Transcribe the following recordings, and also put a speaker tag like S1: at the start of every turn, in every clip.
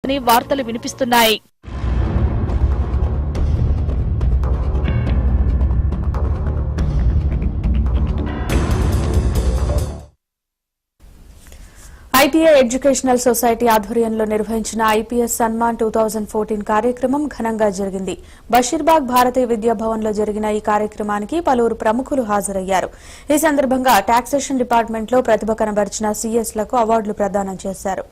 S1: లేదని వార్తలు వినిపిస్తున్నాయి.
S2: ఐపీఏ ఎడ్యుకేషనల్ సొసైటీ ఆధ్వర్యంలో నిర్వహించిన ఐపీఎస్ సన్మాన్ 2014 కార్యక్రమం ఘనంగా జరిగింది. బషీర్బాగ్ భారతీయ విద్యాభవన్ లో జరిగిన ఈ కార్యక్రమానికి పలువురు ప్రముఖులు హాజరయ్యారు. ఈ సందర్భంగా టాక్సేషన్ డిపార్ట్మెంట్ లో ప్రతిభ కనబర్చిన సీఎస్ లకు అవార్డులు ప్రదానం చేశారు.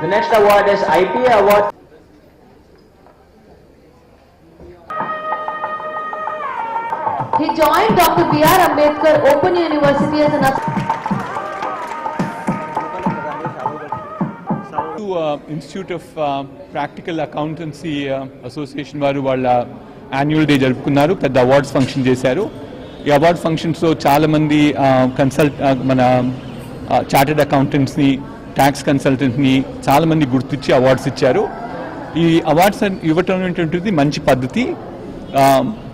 S3: The next award is IPA award.
S4: He joined Dr. B.R. Ambedkar Open University as an
S5: Institute of Practical Accountancy Association వారు వాళ్ళ యాన్యువల్ డే జరుపుకున్నారు. పెద్ద అవార్డ్స్ ఫంక్షన్ చేశారు. ఈ అవార్డ్ ఫంక్షన్స్ లో చాలా మంది మన చార్టెడ్ అకౌంటెంట్స్ ని, ట్యాక్స్ కన్సల్టెంట్ని చాలా మంది గుర్తించి అవార్డ్స్ ఇచ్చారు. ఈ అవార్డ్స్ ఇవ్వటం అనేటువంటిది మంచి పద్ధతి.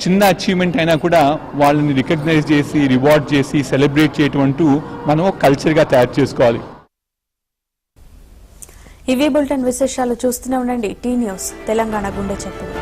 S5: చిన్న అచీవ్మెంట్ అయినా కూడా వాళ్ళని రికగ్నైజ్ చేసి, రివార్డ్ చేసి, సెలబ్రేట్ చేయటం అంటూ మనం కల్చర్గా తయారు చేసుకోవాలి.
S2: ఇవి బులెటిన్ విశేషాలు. చూస్తూనే ఉండండి టీ న్యూస్, తెలంగాణ గుండె చప్పుడు.